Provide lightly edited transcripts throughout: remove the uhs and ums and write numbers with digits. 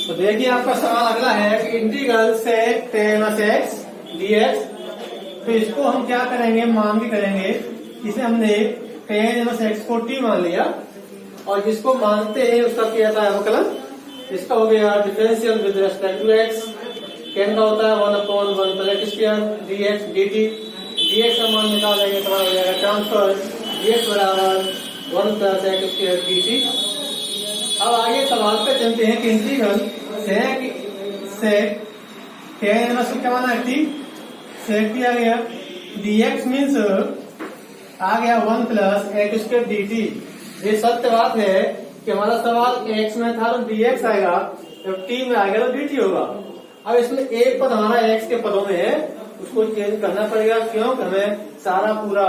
तो देखिए आपका सवाल अगला है कि इंटीग्रल सेक tan x dx। तो इसको हम क्या करेंगे, मान के करेंगे। इसे हमने tan x को t मान लिया और जिसको मानते हैं उसका क्या था अवकलन। इसका हो गया differential with respect to x। tan का होता है 1/1 plus square dx dt। dx का मान निकालेंगे तो हो जाएगा ट्रांसफर dx बराबर 1 प्लस x स्क्वायर dt। अब आगे सवाल पे चलते हैं कि इंटीग्रल सेक tan को क्या माना है t, सेक किया गया dx मीन्स आ गया 1 प्लस x स्क्वायर dt। ये सत्य बात है कि हमारा सवाल x में था तो dx आएगा, जब t में आएगा तो dt होगा। अब इसमें एक पद हमारा x के पदों में है, उसको चेंज करना पड़ेगा। क्यों? हमें सारा पूरा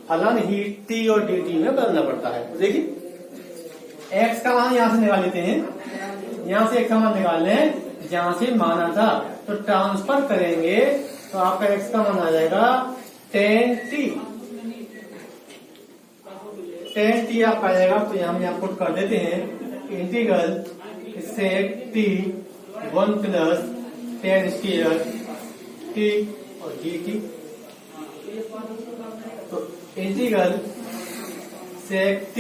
फलन ही t और dt में बदलना पड़ता है। तो देखिए x का मान यहाँ से निकाल लेते हैं, यहाँ से x का मान निकाल लें जहां से माना था, तो ट्रांसफर करेंगे तो आपका x का मान आ जाएगा tan t आपका आ जाएगा। तो यहाँ हम पुट कर देते हैं इंटीग्रल सेक t 1 plus tan square t और dt। तो इंटीग्रल सेक t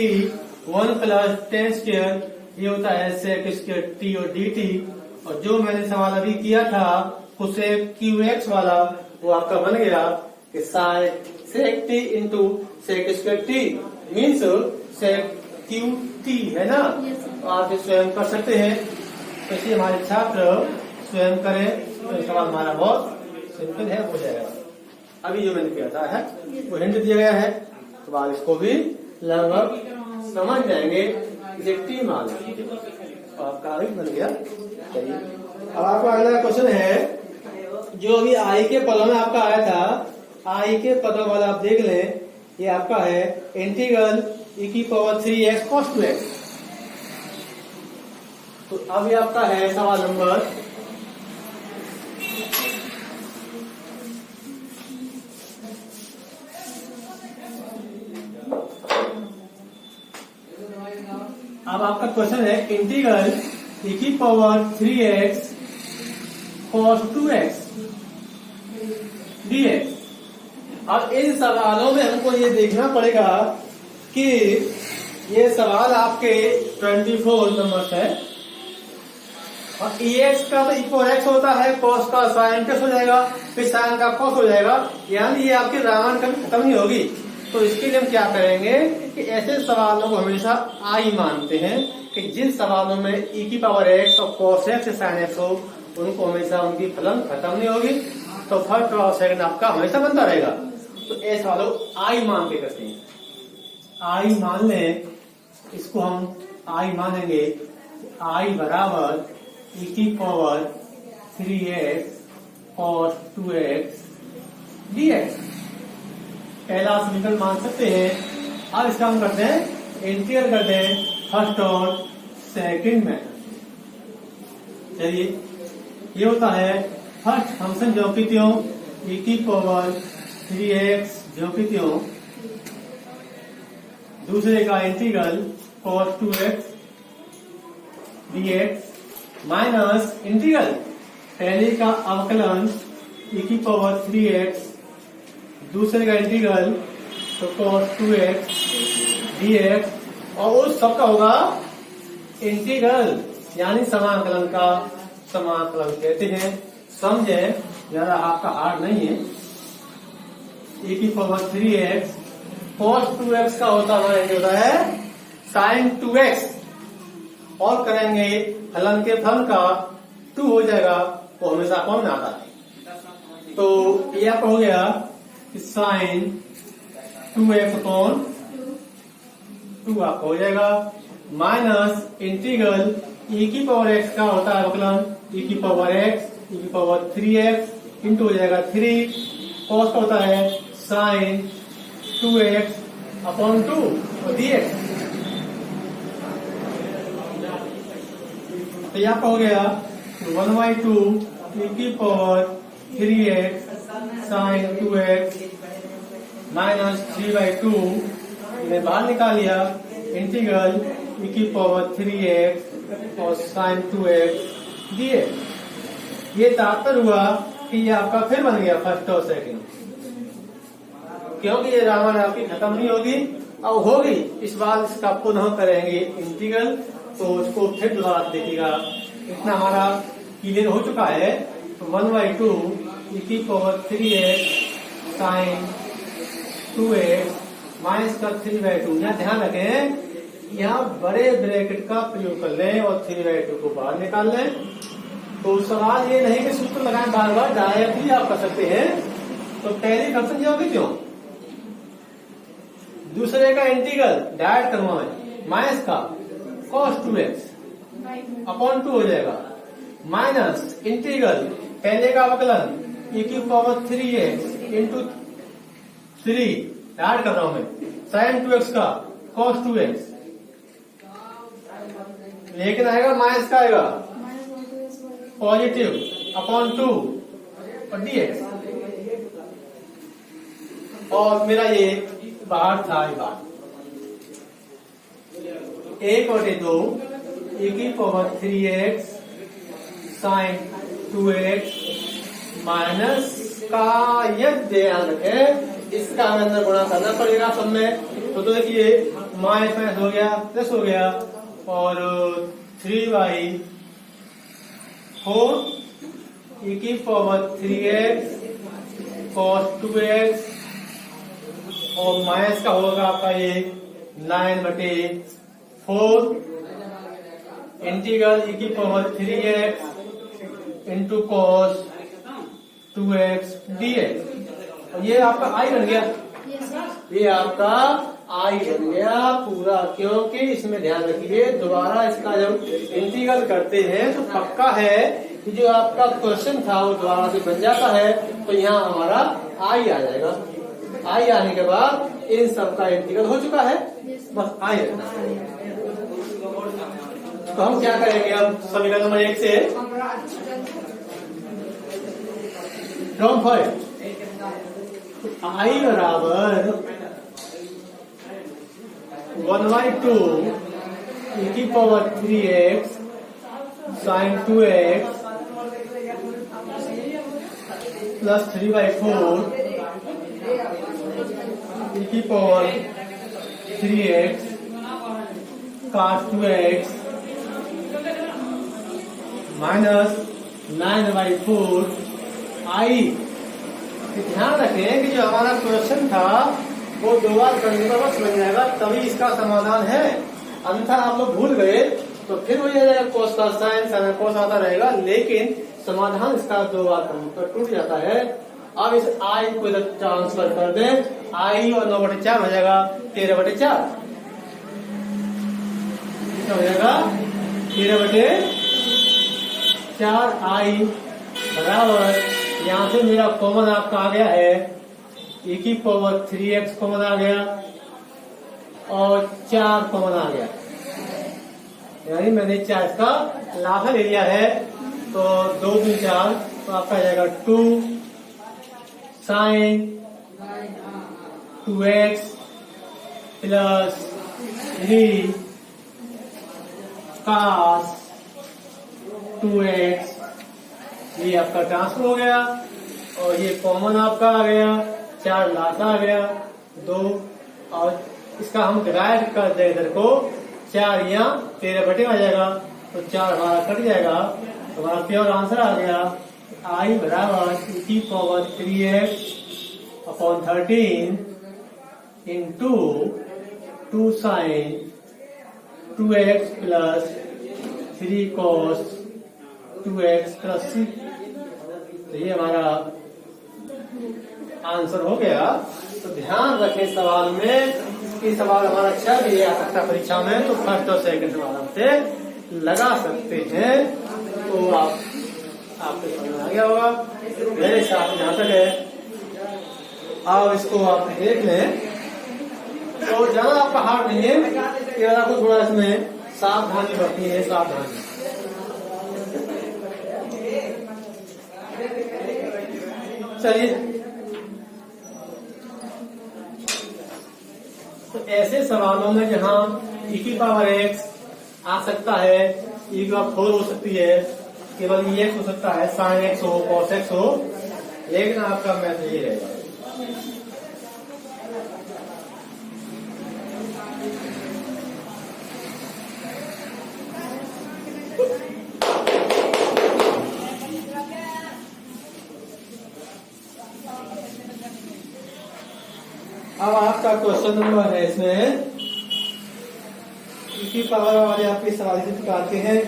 1 प्लस tan स्क्वायर ये होता है सेक स्क्वायर t और dt। और जो मैंने सवाल अभी किया था उसे qx वाला, वो आपका बन गया कि sec t into sec square t means sec qt है ना। तो आप स्वयं कर सकते हैं, तो इसलिए हमारे छात्र स्वयं करें तो सवाल हमारा बहुत सिंपल है, हो जाएगा। अभी जो मैंने किया था है वो हिंट दिया गया है, तो आप इसको भी लगभग समझ जाएंगे। इसे t मान तो आपका अभी बन गया। चलिए अब आपका अगला क्वेश्चन है जो अभी आई के पदों में आपका आया था, आई के पदों वाला आप देख लें। ये आपका है इंटीग्रल e की पावर 3x cos 2x। तो अब ये आपका है सवाल नंबर अब आपका क्वेश्चन है इंटीग्रल e की power 3x cos 2x dx। अब इन सवालों में हमको ये देखना पड़ेगा कि ये सवाल आपके 24 नंबर है और ex का तो इक्वल x होता है, cos का sin हो जाएगा, फिर sin का cos हो जाएगा, यानी ये आपकी रामायण कभी खत्म नहीं होगी। तो इसके लिए हम क्या करेंगे कि ऐसे सवालों को हमेशा आई मानते हैं कि जिन सवालों में e की पावर x और cos x sin x हो उनको हमेशा उनकी फलन खत्म नहीं होगी। तो फर्स्ट और सेकंड आपका हमेशा बनता रहेगा। तो ऐसे सवालों आई मान के करते हैं, आई मान लें, इसको हम आई मानेंगे। आई बराबर e की power 3x cos 2x dx पहला समीकरण मान सकते हैं। अब इसका हम करते हैं इंटीग्रल करते हैं फर्स्ट और सेकंड में। चलिए ये होता है फर्स्ट फंक्शन जो कि त्यों e की पावर 3x जो कि त्यों, दूसरे का integral cos 2x dx minus integral पहले का अवकलन e की पावर 3x, दूसरे का इंटीग्रल तो cos 2x dx और उस सबका होगा इंटीग्रल, यानी समाकलन का समाकलन कहते हैं। समझे, ज्यादा आपका हार्ड नहीं है। e की पावर 3x cos 2x का होता है sin 2x और करेंगे फलन के फल का 2 हो जाएगा, वो हमेशा कौन आता है। तो ये आपका हो गया sin 2x अपॉन 2 आपका हो जाएगा माइनस इंटीग्रल e की पावर x का होता है अवकलन e की पावर x e की पावर 3x इंटू हो जाएगा 3 cos का होता है sin 2x अपॉन 2 और dx। तो यहाँ पर हो गया 1/2 e की power 3x sin 2x minus 3/2 मैंने बाहर निकाल लिया इंटीग्रल e की पावर 3x और साइन 2x dx। ये तात्पर्य हुआ कि ये आपका फिर बन गया फर्स्ट और सेकंड, क्योंकि ये रामायण आपकी खत्म नहीं होगी, अब होगी इस बार इसका पुनः करेंगे इंटीग्रल, तो उसको फिर दोबारा देखिएगा। इतना हमारा क्लियर हो चुका है। तो 1/2 e⁻3x साइन 2x माइनस का 3/2। यहाँ ध्यान रखें, यहाँ बड़े ब्रैकेट का प्रयोग कर लें और 3/2 को बाहर निकाल लें। तो सवाल ये नहीं कि सूत्र लगाएं बार बार, डायरेक्टली आप कर सकते हैं। तो पहली फंक्शन जाओगे क्यों, दूसरे का इंटीग्रल डायरेक्ट करवाएं, माइनस का cos 2x अपॉन 2 हो जाएगा, माइनस इंटीग्रल पहले का अवकलन e⁻3x इंटू 3 ऐड कर रहा हूं मैं, sin 2x का cos 2x, लेकिन आएगा माइनस का आएगा पॉजिटिव अपॉन 2 और dx, और मेरा ये बाहर था ये बात 1/2 e⁻3x साइन 2x माइनस का, यह ध्यान रखें इसका हमें अंदर गुणा करना पड़ेगा सब में। तो देखिए माइनस माइनस हो गया प्लस हो गया, और 3/4 e⁻3x cos 2x, और माइनस का होगा आपका ये 9/4 integral e⁻3x into cos 2x dx। और ये आपका आई बन गया, ये आपका आई बन गया पूरा, क्योंकि इसमें ध्यान रखिए दोबारा इसका जब इंटीग्रल करते हैं तो पक्का है कि जो आपका क्वेश्चन था वो दोबारा से बन जाता है। तो यहाँ हमारा आई आ जाएगा, आई आने के बाद इन सब का इंटीग्रल हो चुका है, बस आई रहना। तो हम क्या करेंगे अब समीकरण नंबर 1 से फ्रॉम 5 आई बराबर 1/2 e⁻3x sine 2x plus 3/4 e⁻3x cos 2x minus 9/4 I. ध्यान रखें कि जो हमारा क्वेश्चन था वो 2 बार करने पर बस बन जाएगा, तभी इसका समाधान है। अन्यथा आप लोग भूल गए तो फिर वही आ जाएगा कोस का साइन साइन कोस आता रहेगा, लेकिन समाधान इसका 2 बार करने पर टूट जाता है। अब इस आई को इधर ट्रांसफर कर दें, आई और 9/4 हो जाएगा 13/4, हो जाएगा 13/4 आई बराबर, यहाँ से मेरा कॉमन आपका आ गया है e⁻3x कॉमन आ गया और 4 कॉमन आ गया, यानी मैंने 4 का लाफा ले लिया है। तो 2 3 4 तो आपका आ जाएगा 2 sine 2x plus 3 cos 2x, ये आपका ट्रांसफर हो गया, और ये कॉमन आपका आ गया 4 लाता आ गया 2, और इसका हम डिवाइड कर दें इधर को 4 या 13/, आ जाएगा तो 4 हमारा कट जाएगा, तो हमारा प्योर आंसर आ गया आई बराबर e⁻3x upon 13 into 2 sine 2x plus 3 cos 2x plus 6। तो ये हमारा आंसर हो गया। तो ध्यान रखें सवाल में कि सवाल हमारा अच्छा भी आ सकता है परीक्षा में, तो फर्स्ट और सेकंड सवाल हमसे लगा सकते हैं। तो आपको समझ में आ गया होगा मेरे साथ जहाँ तक है। अब इसको आप देख लें, तो ज्यादा आपका हार्ड नहीं है, आपको थोड़ा इसमें सावधानी बरतनी है, सावधानी। चलिए, तो ऐसे सवालों में जहां e⁻x आ सकता है ई की बात 4 हो सकती है, केवल EX हो सकता है, sin X हो, cos X हो, लेकिन आपका मैथ ये रहेगा। अब आपका क्वेश्चन नंबर है इसमें इसी पावर वाले आपके सवाल से निकालते हैं।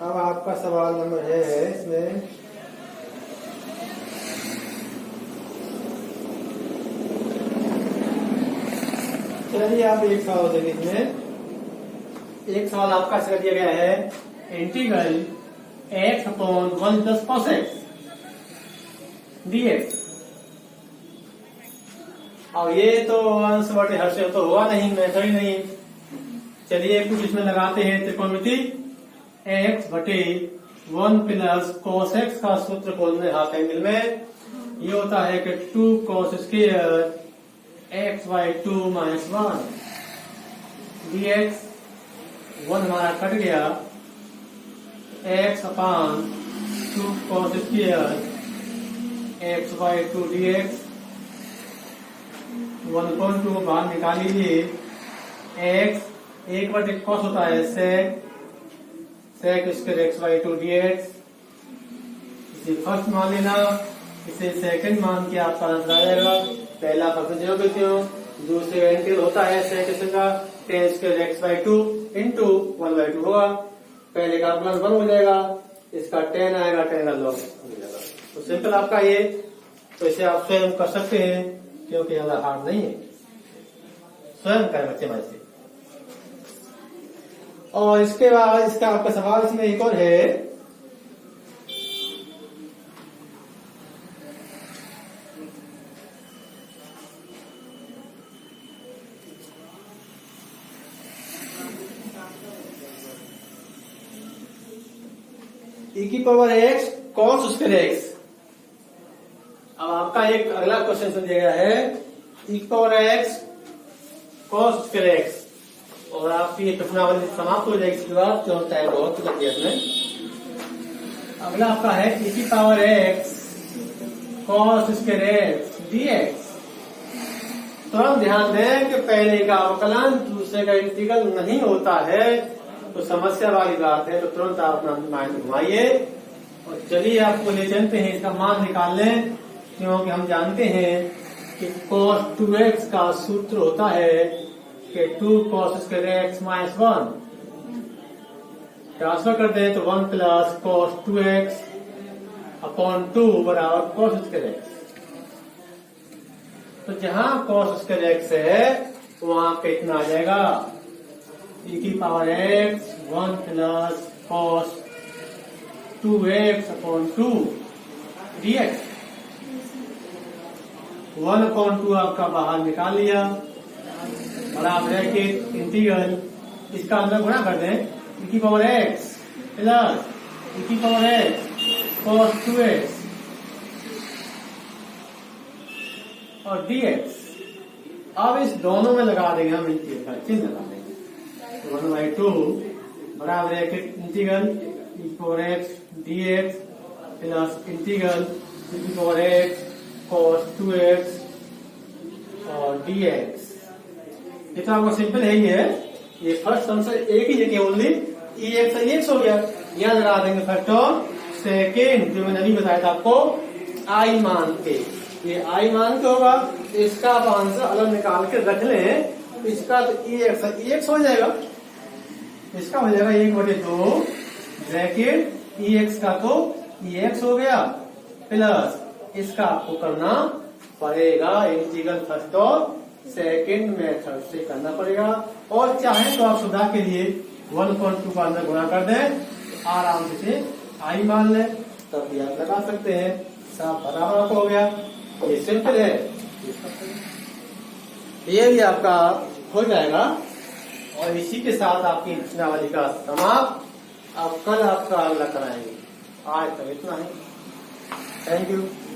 अब आपका सवाल नंबर है इसमें चलिए आप एक सवाल देखें। इसमें एक सवाल आपका कर दिया गया है integral x upon 1 plus cos x dx। और ये तो अंश बटे हर से तो हुआ नहीं, मेथड ही नहीं। चलिए कुछ इसमें लगाते हैं त्रिकोणमिति। x बटे 1 प्लस cos x का सूत्र खोल में हाफ एंगल में ये होता है कि 2 cos square x by 2 minus 1 dx। 1 हमारा कट गया, x upon 2 cos square x by 2 dx। 1/2 को बाहर निकाल लीजिए। x 1 बटे cos होता है sec square x by 2 dx। इसे फर्स्ट मान लेना, इसे सेकंड मान के आपका आंसर आ जाएगा। पहला फंक्शन जो कहते हो, दूसरे इंटीग्रल होता है सेकंड का tan square x by 2 into 1/2 होगा। पहले का प्लस 1 हो जाएगा, इसका tan आएगा, tan का log हो जाएगा। तो सिंपल आपका ये, तो इसे आप स्वयं कर सकते हैं क्योंकि ज्यादा हार्ड नहीं है, स्वयं कर बच्चे हमारे से। और इसके बाद इसका आपका सवाल इसमें एक और है e की power x cos square x। अब आपका एक अगला क्वेश्चन दिया गया है e की power x cos square x, और आपकी ये प्रश्नावली समाप्त हो जाएगी इसके बाद, जो टाइम बहुत लग गया इसमें। अगला आपका है e की power x cos square x dx। तो हम ध्यान दें कि पहले का अवकलन दूसरे का इंटीग्रल नहीं होता है, तो समस्या वाली बात है, तो तुरंत आप अपना माइंड घुमाइए और चलिए आपको ले चलते हैं, इसका मान निकाल लें। क्योंकि हम जानते हैं कि cos 2x का सूत्र होता है कि 2 cos square x minus 1। Transfer करते हैं तो 1 प्लस cos 2x अपॉन 2 बराबर cos स्क्वायर x। तो जहां cos स्क्वायर x है वहां पे इतना आ जाएगा e की power x 1 plus cos 2x upon 2 dx। 1/2 आपका बाहर निकाल लिया, बराबर है कि इंटीग्रल इसका अंदर गुणा कर दें e की पावर x प्लस e की पावर x cos 2x और dx। अब इस दोनों में लगा देंगे हम इंटीग्रल का चिन्ह लगा देंगे। 1/2 बराबर है कि इंटीग्रल e की power x dx plus integral e की पावर x cos 2x और dx। ये तो आपको सिंपल है ही है। ये फर्स्ट टर्म से एक ही जगह ओनली ex हो गया, यहाँ लगा देंगे फर्स्ट टर्म। सेकेंड जो मैंने अभी बताया था आपको आई मान के, ये आई मान के होगा, इसका आप आंसर अलग निकाल के रख लें। इसका तो ex हो जाएगा, इसका हो जाएगा 1/2 ब्रैकेट ex का तो ex हो गया प्लस इसका आपको करना पड़ेगा इंटीग्रल फर्स्ट और सेकेंड मेथड से करना पड़ेगा। और चाहे तो आप सुविधा के लिए 1/2 का अंदर गुणा कर दें, आराम से आई मान लें, तब भी आप लगा सकते हैं। सब बराबर हो गया, ये सिंपल है, ये भी आपका हो जाएगा। और इसी के साथ आपकी प्रश्नावली का समाप्त। अब कल आपका अगला कराएंगे। आज तक इतना ही। Thank you.